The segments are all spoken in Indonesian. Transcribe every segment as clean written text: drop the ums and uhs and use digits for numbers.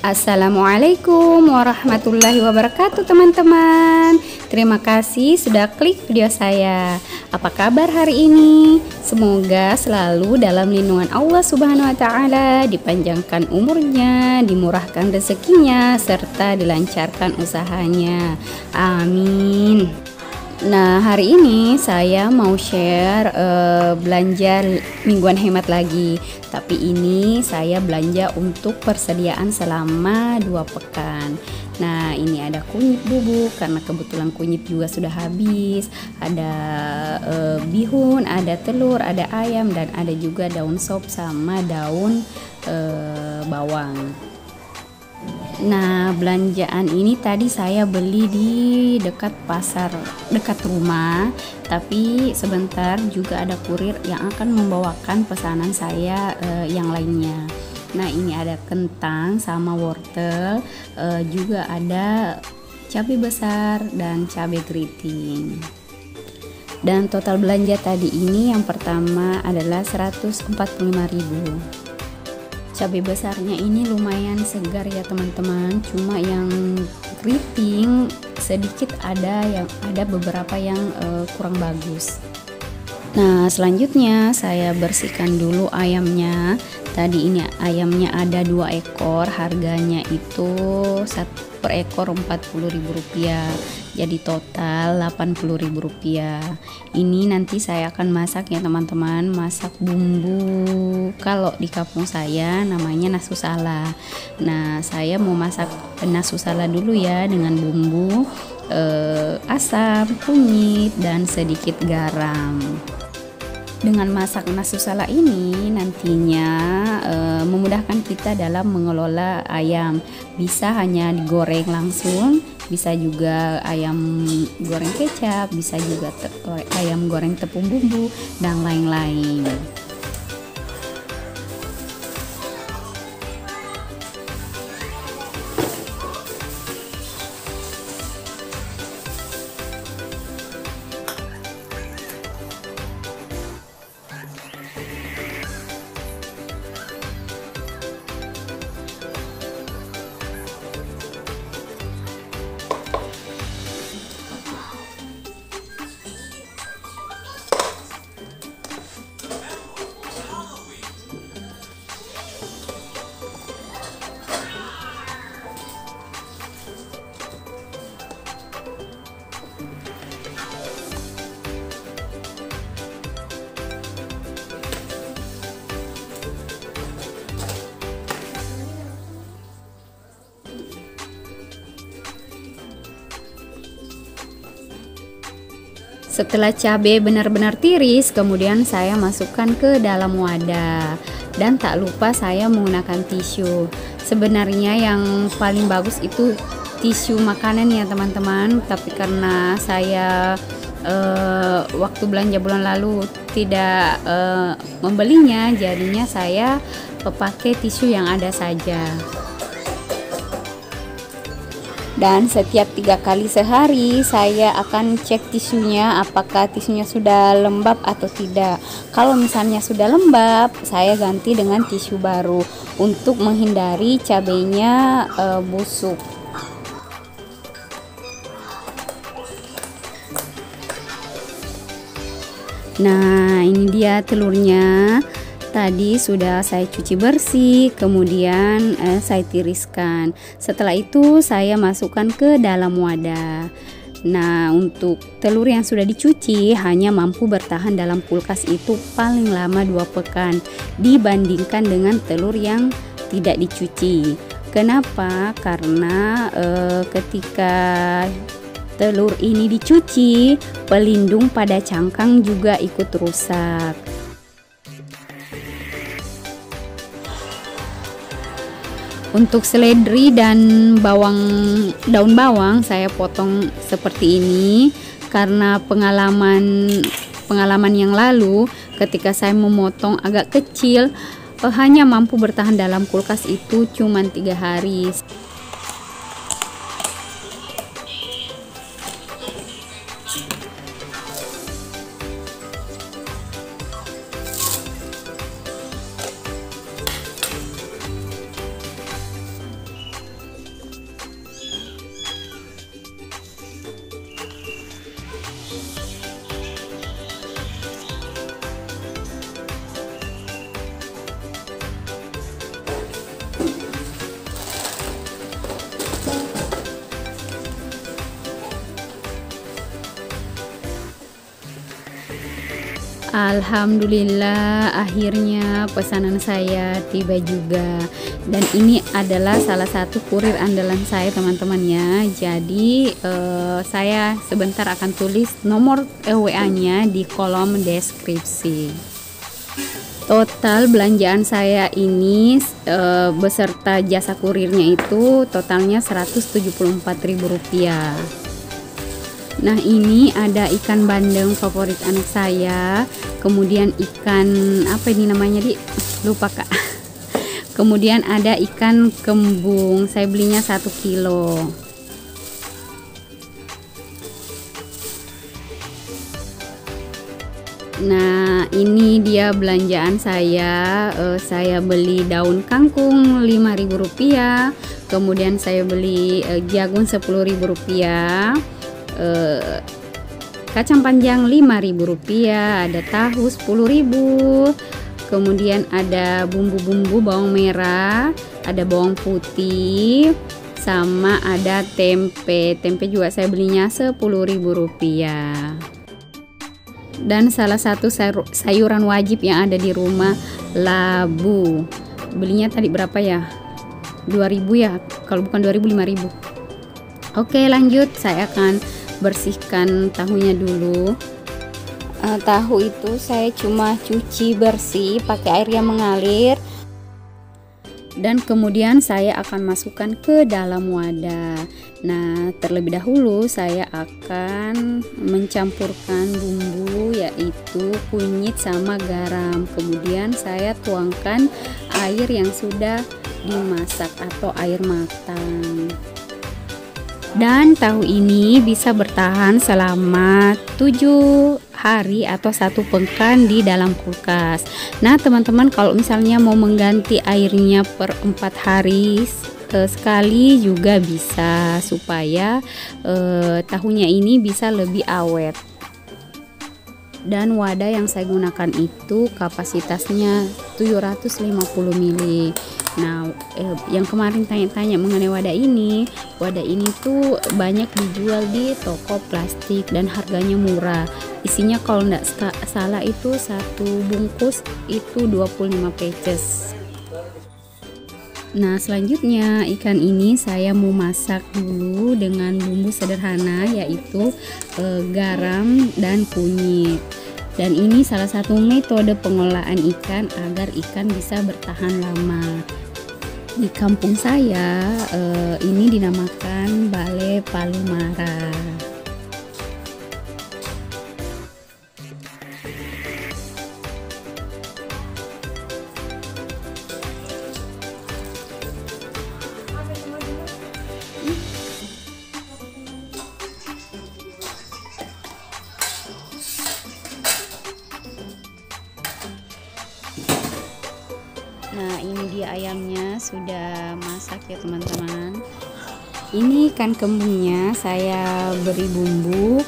Assalamualaikum warahmatullahi wabarakatuh teman-teman. Terima kasih sudah klik video saya. Apa kabar hari ini? Semoga selalu dalam lindungan Allah Subhanahu wa taala, dipanjangkan umurnya, dimurahkan rezekinya, serta dilancarkan usahanya. Amin. Nah, hari ini saya mau share belanja mingguan hemat lagi. Tapi ini saya belanja untuk persediaan selama 2 pekan. Nah, ini ada kunyit bubuk karena kebetulan kunyit juga sudah habis. Ada bihun, ada telur, ada ayam, dan ada juga daun sop sama daun bawang. Nah, belanjaan ini tadi saya beli di dekat pasar dekat rumah, tapi sebentar juga ada kurir yang akan membawakan pesanan saya yang lainnya. Nah, ini ada kentang sama wortel, juga ada cabai besar dan cabai keriting. Dan total belanja tadi ini yang pertama adalah 145.000. Cabai besarnya ini lumayan segar ya teman-teman, cuma yang keriting sedikit ada beberapa yang kurang bagus. Nah, selanjutnya saya bersihkan dulu ayamnya. Tadi ini ayamnya ada 2 ekor, harganya itu per ekor Rp40.000, jadi total Rp80.000. Ini nanti saya akan masak ya teman-teman, masak bumbu, kalau di kampung saya namanya nasusala. Nah, saya mau masak nasusala dulu ya dengan bumbu asam, kunyit, dan sedikit garam. Dengan masak nasusala ini nantinya memudahkan kita dalam mengelola ayam. Bisa hanya digoreng langsung, bisa juga ayam goreng kecap, bisa juga ayam goreng tepung bumbu, dan lain-lain. Setelah cabai benar-benar tiris, kemudian saya masukkan ke dalam wadah. Dan tak lupa saya menggunakan tisu. Sebenarnya yang paling bagus itu tisu makanan ya teman-teman. Tapi karena saya waktu belanja bulan lalu tidak membelinya, jadinya saya pakai tisu yang ada saja. Dan setiap 3 kali sehari saya akan cek tisunya, apakah tisunya sudah lembab atau tidak. Kalau misalnya sudah lembab, saya ganti dengan tisu baru untuk menghindari cabainya busuk. Nah, ini dia telurnya. Tadi sudah saya cuci bersih, kemudian saya tiriskan. Setelah itu saya masukkan ke dalam wadah. Nah, untuk telur yang sudah dicuci hanya mampu bertahan dalam kulkas itu paling lama 2 pekan dibandingkan dengan telur yang tidak dicuci. Kenapa? Karena ketika telur ini dicuci, pelindung pada cangkang juga ikut rusak. Untuk seledri dan daun bawang saya potong seperti ini karena pengalaman yang lalu ketika saya memotong agak kecil hanya mampu bertahan dalam kulkas itu cuma 3 hari. Alhamdulillah akhirnya pesanan saya tiba juga, dan ini adalah salah satu kurir andalan saya teman-teman ya. Jadi saya sebentar akan tulis nomor WA-nya di kolom deskripsi. Total belanjaan saya ini beserta jasa kurirnya itu totalnya Rp174.000. Nah, ini ada ikan bandeng favorit anak saya, kemudian ikan apa ini namanya lupa kak. Kemudian ada ikan kembung, saya belinya 1 kilo. Nah, ini dia belanjaan saya beli daun kangkung Rp5.000, kemudian saya beli jagung Rp10.000, kacang panjang Rp5.000, ada tahu Rp10.000, kemudian ada bumbu-bumbu bawang merah, ada bawang putih, sama ada tempe juga saya belinya Rp10.000. Dan salah satu sayuran wajib yang ada di rumah, labu, belinya tadi berapa ya, 2.000 ya, kalau bukan 2.000 5.000. Oke, lanjut, saya akan bersihkan tahunya dulu. Tahu itu saya cuma cuci bersih pakai air yang mengalir, dan kemudian saya akan masukkan ke dalam wadah. Nah, terlebih dahulu saya akan mencampurkan bumbu, yaitu kunyit sama garam. Kemudian saya tuangkan air yang sudah dimasak atau air matang. Dan tahu ini bisa bertahan selama 7 hari atau 1 pekan di dalam kulkas. Nah teman-teman, kalau misalnya mau mengganti airnya per 4 hari sekali juga bisa, supaya tahunya ini bisa lebih awet. Dan wadah yang saya gunakan itu kapasitasnya 750 ml. Nah, yang kemarin tanya-tanya mengenai wadah ini tuh banyak dijual di toko plastik dan harganya murah. Isinya kalau nggak salah itu satu bungkus itu 25 pieces. Nah, selanjutnya ikan ini saya mau masak dulu dengan bumbu sederhana, yaitu garam dan kunyit. Dan ini salah satu metode pengolahan ikan agar ikan bisa bertahan lama. Di kampung saya ini dinamakan Bale Palumara. Nah, ini dia ayamnya sudah masak ya teman-teman. Ini ikan kembungnya saya beri bumbu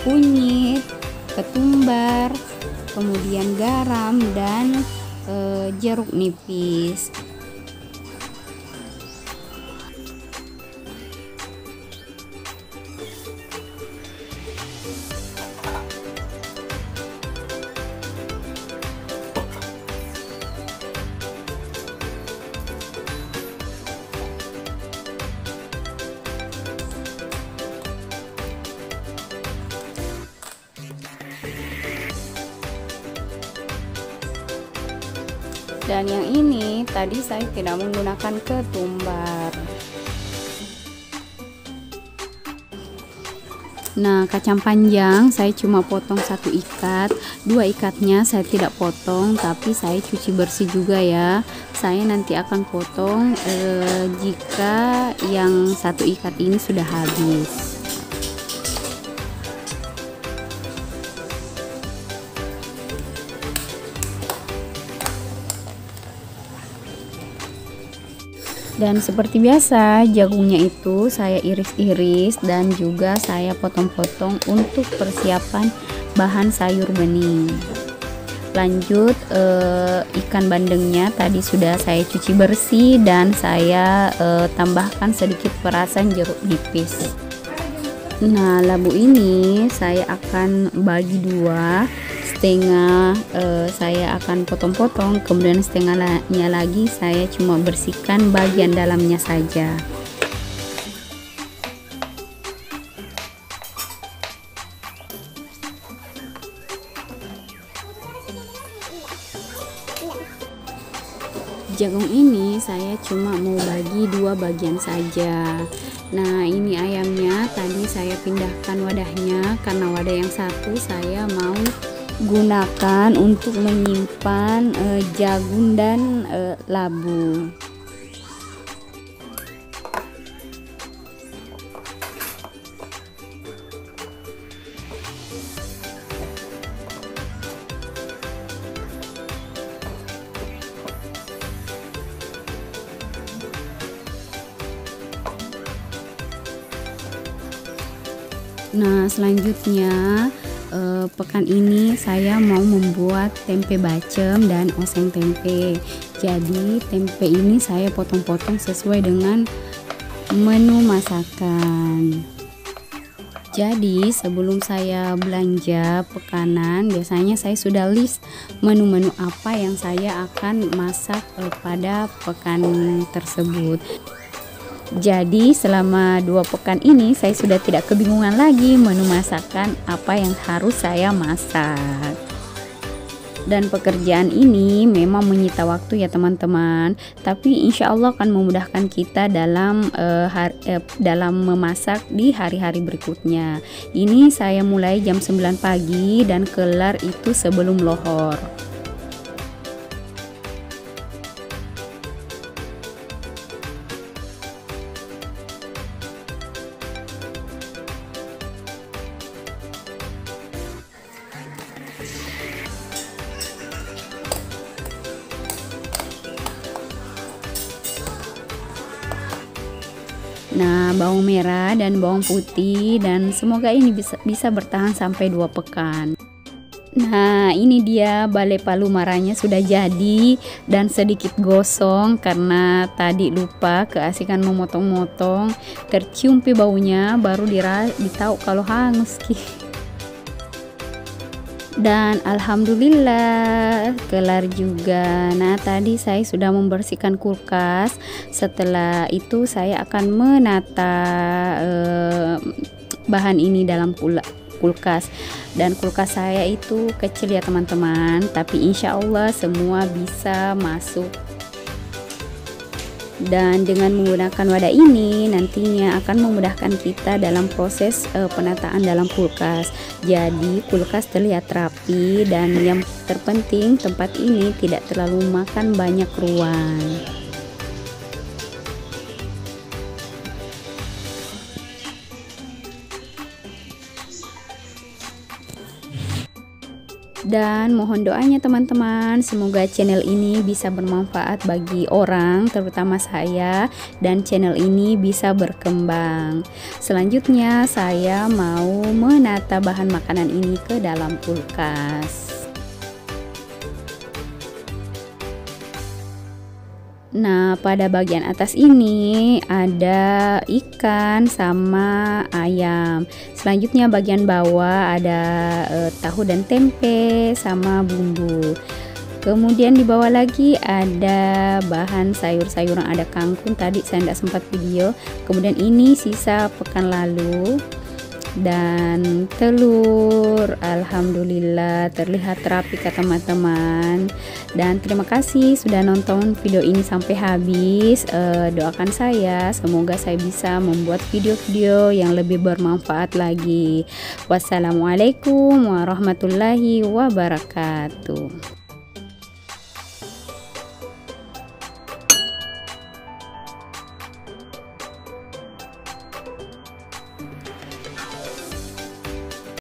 kunyit, ketumbar, kemudian garam dan jeruk nipis. Dan yang ini tadi saya tidak menggunakan ketumbar. Nah, kacang panjang saya cuma potong 1 ikat, 2 ikatnya saya tidak potong, tapi saya cuci bersih juga ya. Saya nanti akan potong jika yang 1 ikat ini sudah habis. Dan seperti biasa, jagungnya itu saya iris-iris dan juga saya potong-potong untuk persiapan bahan sayur bening. Lanjut, ikan bandengnya tadi sudah saya cuci bersih dan saya tambahkan sedikit perasan jeruk nipis. Nah, labu ini saya akan bagi dua, setengah saya akan potong-potong, kemudian setengahnya lagi saya cuma bersihkan bagian dalamnya saja. Jagung ini saya cuma mau bagi dua bagian saja. Nah, ini ayamnya tadi saya pindahkan wadahnya karena wadah yang satu saya mau gunakan untuk menyimpan jagung dan labu. Nah, selanjutnya pekan ini saya mau membuat tempe bacem dan oseng tempe. Jadi tempe ini saya potong-potong sesuai dengan menu masakan. Jadi sebelum saya belanja pekanan, biasanya saya sudah list menu-menu apa yang saya akan masak pada pekan tersebut. Jadi selama 2 pekan ini saya sudah tidak kebingungan lagi menu masakan apa yang harus saya masak. Dan pekerjaan ini memang menyita waktu ya teman-teman, tapi insya Allah akan memudahkan kita dalam dalam memasak di hari-hari berikutnya. Ini saya mulai jam 9 pagi dan kelar itu sebelum lohor. Nah, bawang merah dan bawang putih, dan semoga ini bisa bertahan sampai 2 pekan. Nah, ini dia balai palu marahnya sudah jadi dan sedikit gosong karena tadi lupa keasikan memotong-motong. Tercium baunya baru ditahu kalau hangus ki. Dan alhamdulillah kelar juga. Nah, tadi saya sudah membersihkan kulkas. Setelah itu saya akan menata bahan ini dalam kulkas. Dan kulkas saya itu kecil ya teman-teman, tapi insya Allah semua bisa masuk. Dan dengan menggunakan wadah ini nantinya akan memudahkan kita dalam proses penataan dalam kulkas. Jadi kulkas terlihat rapi, dan yang terpenting tempat ini tidak terlalu makan banyak ruang. Dan mohon doanya teman-teman, semoga channel ini bisa bermanfaat bagi orang, terutama saya, dan channel ini bisa berkembang. Selanjutnya saya mau menata bahan makanan ini ke dalam kulkas. Nah, pada bagian atas ini ada ikan sama ayam. Selanjutnya bagian bawah ada tahu dan tempe sama bumbu. Kemudian di bawah lagi ada bahan sayur-sayuran, ada kangkung, tadi saya tidak sempat video. Kemudian ini sisa pekan lalu. Dan telur, alhamdulillah terlihat rapi ya teman-teman. Dan terima kasih sudah nonton video ini sampai habis. Doakan saya, semoga saya bisa membuat video-video yang lebih bermanfaat lagi. Wassalamualaikum warahmatullahi wabarakatuh.